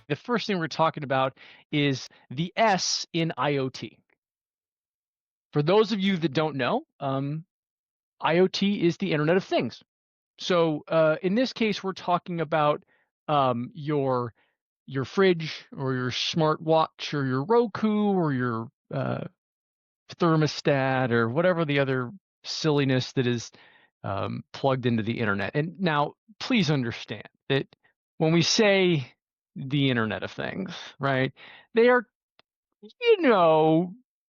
The first thing we're talking about is the S in IoT. For those of you that don't know, IoT is the Internet of Things. So in this case, we're talking about your fridge or your smartwatch or your Roku or your thermostat or whatever the other silliness that is plugged into the internet. And now, please understand that when we say the Internet of Things, right, they are,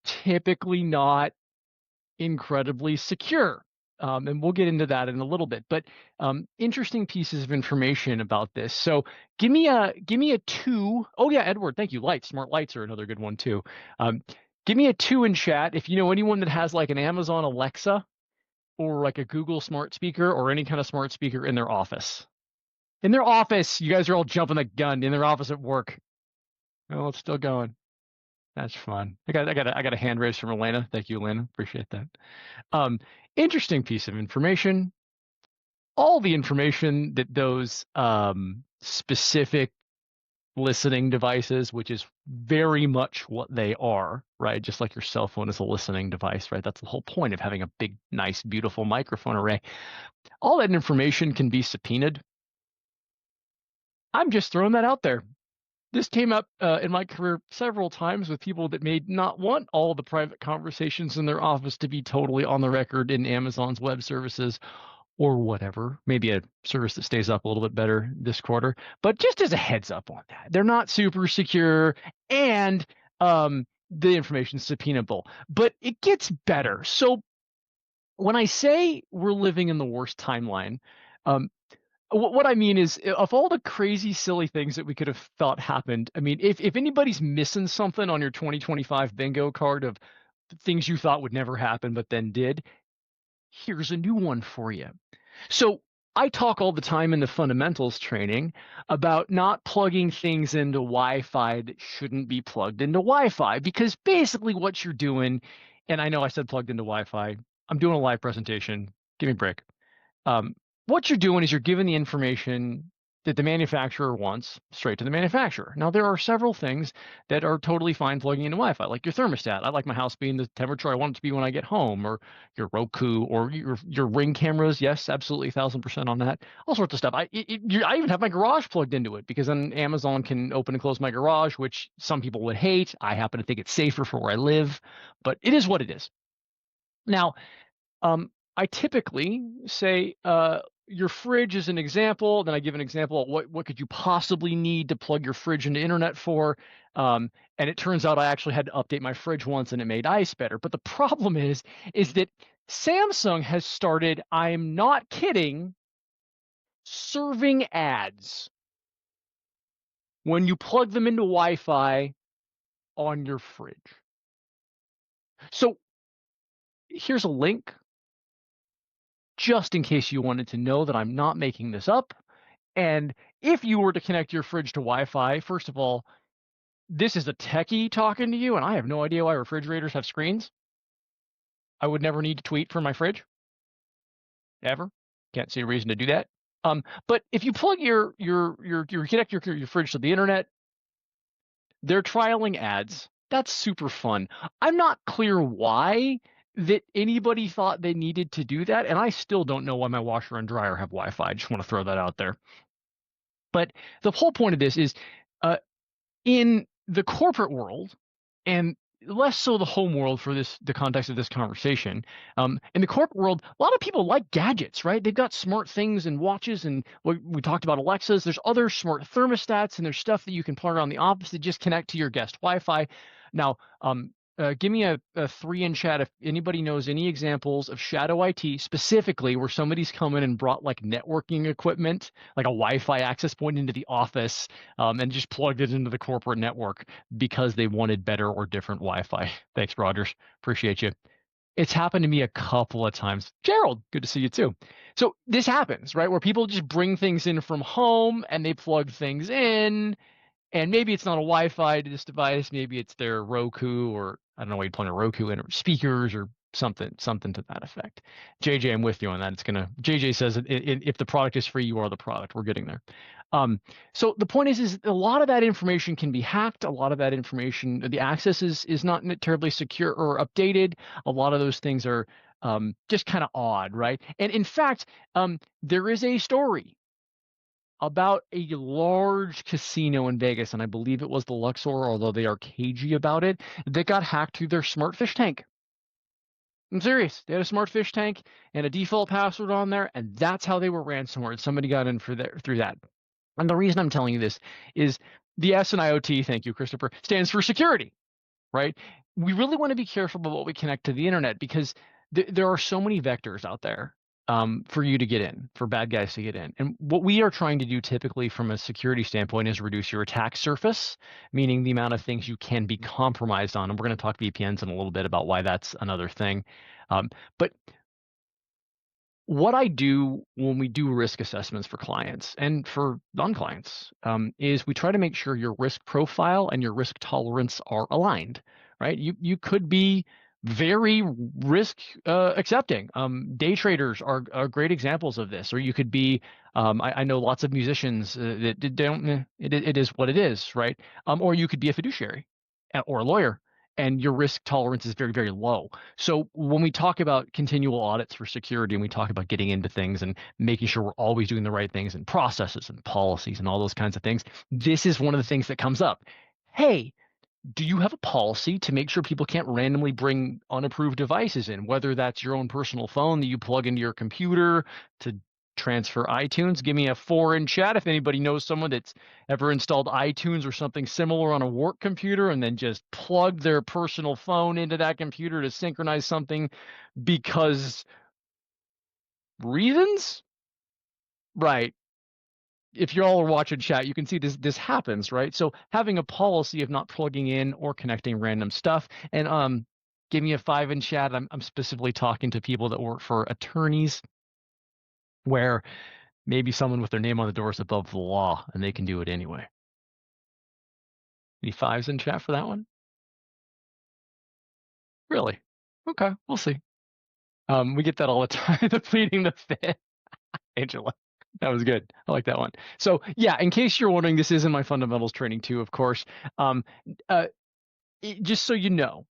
typically not incredibly secure. And we'll get into that in a little bit. But interesting pieces of information about this. So give me a two. Oh yeah, Edward, thank you. Lights, smart lights are another good one too. Um, give me a two in chat if you know anyone that has like an Amazon Alexa or like a Google smart speaker or any kind of smart speaker in their office. In their office, you guys are all jumping the gun. In their office at work. Oh, it's still going. That's fun. I got a hand raise from Elena. Thank you, Elena. Appreciate that. Um, Interesting piece of information. All the information that those specific listening devices, which is very much what they are, right? Just like your cell phone is a listening device, right? That's the whole point of having a big, nice, beautiful microphone array. All that information can be subpoenaed. I'm just throwing that out there. This came up in my career several times with people that may not want all the private conversations in their office to be totally on the record in Amazon's web services or whatever. Maybe a service that stays up a little bit better this quarter. But just as a heads up on that, they're not super secure and the information's subpoenable. But it gets better. So when I say we're living in the worst timeline, um, what I mean is, of all the crazy, silly things that we could have thought happened, I mean, if anybody's missing something on your 2025 bingo card of things you thought would never happen but then did, here's a new one for you. So I talk all the time in the fundamentals training about not plugging things into Wi-Fi that shouldn't be plugged into Wi-Fi, because basically what you're doing, and I know I said plugged into Wi-Fi, I'm doing a live presentation. Give me a break. Um, what you're doing is you're giving the information that the manufacturer wants straight to the manufacturer. Now, there are several things that are totally fine plugging into Wi-Fi, like your thermostat. I like my house being the temperature I want it to be when I get home, or your Roku, or your Ring cameras. Yes, absolutely, 1,000% on that. All sorts of stuff. I even have my garage plugged into it because then Amazon can open and close my garage, which some people would hate. I happen to think it's safer for where I live, but it is what it is. Now, I typically say your fridge is an example. Then I give an example of what could you possibly need to plug your fridge into internet for. And it turns out I actually had to update my fridge once and it made ice better. But the problem is that Samsung has started, I'm not kidding, serving ads when you plug them into Wi-Fi on your fridge. So here's a link just in case you wanted to know that I'm not making this up. And if you were to connect your fridge to Wi-Fi, first of all, this is a techie talking to you, and I have no idea why refrigerators have screens. I would never need to tweet from my fridge, ever. Can't see a reason to do that. But if you plug your connect your fridge to the internet, they're trialing ads. That's super fun. I'm not clear why that anybody thought they needed to do that, and I still don't know why my washer and dryer have Wi-Fi. I just want to throw that out there. But the whole point of this is, in the corporate world, and less so the home world for the context of this conversation. In the corporate world, a lot of people like gadgets, right? They've got smart things and watches, and we talked about Alexas. There's other smart thermostats, and there's stuff that you can plug around the office that just connect to your guest Wi-Fi. Now, give me a 3 in chat if anybody knows any examples of shadow IT specifically where somebody's come in and brought like networking equipment, like a Wi-Fi access point into the office, and just plugged it into the corporate network because they wanted better or different Wi-Fi. Thanks, Rogers. Appreciate you. It's happened to me a couple of times. Gerald, good to see you too. So this happens, right? Where people just bring things in from home and they plug things in. And maybe it's not a Wi-Fi to this device. Maybe it's their Roku, or I don't know why you'd plug a Roku in, or speakers or something to that effect. JJ, I'm with you on that. JJ says if the product is free, you are the product. We're getting there. So the point is a lot of that information can be hacked. A lot of that information, the access is not terribly secure or updated. A lot of those things are just kind of odd, right? And in fact, there is a story about a large casino in Vegas, and I believe it was the Luxor, although they are cagey about it, that got hacked through their smart fish tank. I'm serious. They had a smart fish tank and a default password on there, and that's how they were ransomware. Somebody got in through that. And the reason I'm telling you this is the S in IoT, thank you, Christopher, stands for security, right? We really want to be careful about what we connect to the internet because there are so many vectors out there for you to get in, for bad guys to get in. And what we are trying to do typically from a security standpoint is reduce your attack surface, meaning the amount of things you can be compromised on. And we're going to talk VPNs in a little bit about why that's another thing. But what I do when we do risk assessments for clients and for non-clients is we try to make sure your risk profile and your risk tolerance are aligned, right? You could be very risk accepting. Day traders are great examples of this, or you could be. I know lots of musicians that don't. It is what it is, right? Or you could be a fiduciary or a lawyer, and your risk tolerance is very, very low. So when we talk about continual audits for security and we talk about getting into things and making sure we're always doing the right things and processes and policies and all those kinds of things, this is one of the things that comes up. Hey, do you have a policy to make sure people can't randomly bring unapproved devices in, whether that's your own personal phone that you plug into your computer to transfer iTunes? Give me a 4 in chat if anybody knows someone that's ever installed iTunes or something similar on a work computer and then just plugged their personal phone into that computer to synchronize something because reasons? Right. If you all are watching chat, you can see this happens, right? So having a policy of not plugging in or connecting random stuff, and give me a 5 in chat. I'm specifically talking to people that work for attorneys, where maybe someone with their name on the door is above the law, and they can do it anyway. Any 5s in chat for that one? Really? Okay, we'll see. We get that all the time. The pleading the fifth, Angela. That was good. I like that one. So yeah, in case you're wondering, this is in my fundamentals training too, of course. Just so you know,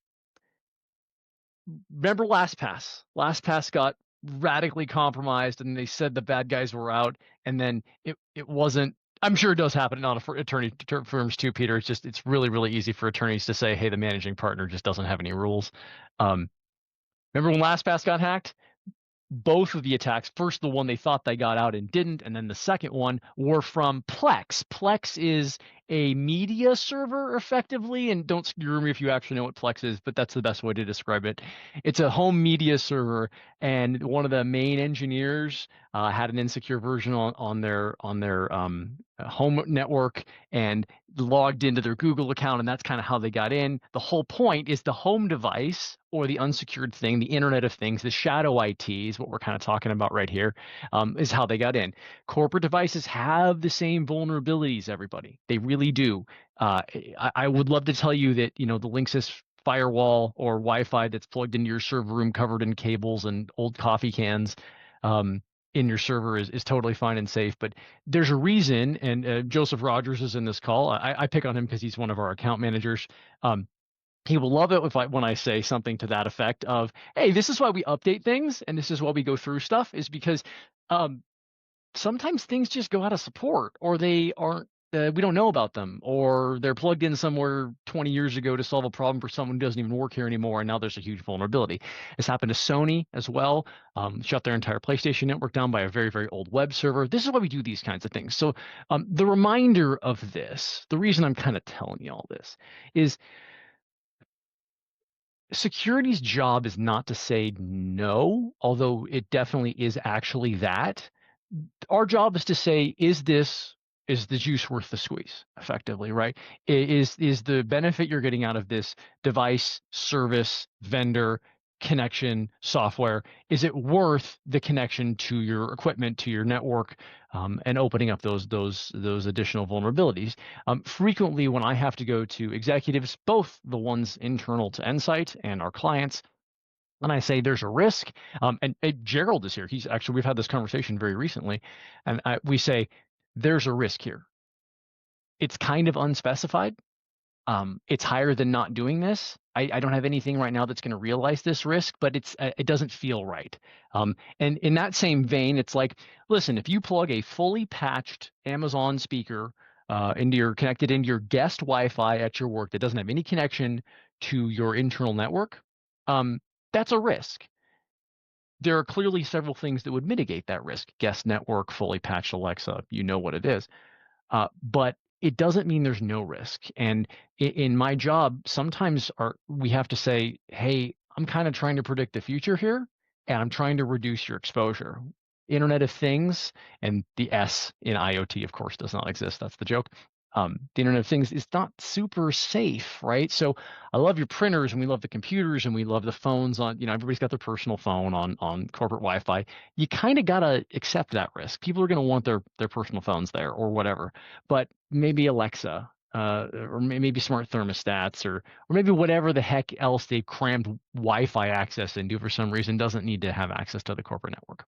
remember LastPass? LastPass got radically compromised, and they said the bad guys were out, and then it wasn't. I'm sure it does happen in attorney firms too, Peter. It's really, really easy for attorneys to say, hey, the managing partner just doesn't have any rules. Remember when LastPass got hacked? Both of the attacks, first the one they thought they got out and didn't, and then the second one were from Plex. Plex is a media server effectively, and don't screw me if you actually know what Plex is, but that's the best way to describe it. It's a home media server, and one of the main engineers had an insecure version on their home network and logged into their Google account, and that's kind of how they got in. The whole point is the home device or the unsecured thing, the Internet of Things, the shadow IT is what we're kind of talking about right here, is how they got in. Corporate devices have the same vulnerabilities, everybody. They really do. I would love to tell you that, the Linksys firewall or Wi-Fi that's plugged into your server room covered in cables and old coffee cans in your server is totally fine and safe. But there's a reason, and Joseph Rogers is in this call. I pick on him because he's one of our account managers. He will love it when I say something to that effect of, hey, this is why we update things and this is why we go through stuff, is because sometimes things just go out of support, or they aren't, we don't know about them, or they're plugged in somewhere 20 years ago to solve a problem for someone who doesn't even work here anymore, and now there's a huge vulnerability. This happened to Sony as well. Shut their entire PlayStation network down by a very, very old web server. This is why we do these kinds of things. So the reminder of this, the reason I'm kind of telling you all this, is security's job is not to say no, although it definitely is actually that. Our job is to say, is the juice worth the squeeze, effectively, right? Is the benefit you're getting out of this device, service, vendor, connection, software, is it worth the connection to your equipment, to your network, and opening up those additional vulnerabilities? Frequently, when I have to go to executives, both the ones internal to Insight and our clients, And I say there's a risk. And Gerald is here. He's actually, we've had this conversation very recently. And we say there's a risk here. It's kind of unspecified. It's higher than not doing this. I don't have anything right now that's going to realize this risk, but it doesn't feel right. And in that same vein, it's like, listen, if you plug a fully patched Amazon speaker connected into your guest Wi-Fi at your work that doesn't have any connection to your internal network, um, that's a risk. There are clearly several things that would mitigate that risk. Guest network, fully patched Alexa, you know what it is. But it doesn't mean there's no risk. And in my job, sometimes we have to say, hey, I'm kind of trying to predict the future here, and I'm trying to reduce your exposure. Internet of Things, and the S in IoT, of course, does not exist. That's the joke. The Internet of Things is not super safe, right? So I love your printers, and we love the computers, and we love the phones on, everybody's got their personal phone on corporate Wi-Fi. You kind of got to accept that risk. People are going to want their personal phones there or whatever. But maybe Alexa, or maybe smart thermostats, or maybe whatever the heck else they crammed Wi-Fi access into for some reason doesn't need to have access to the corporate network.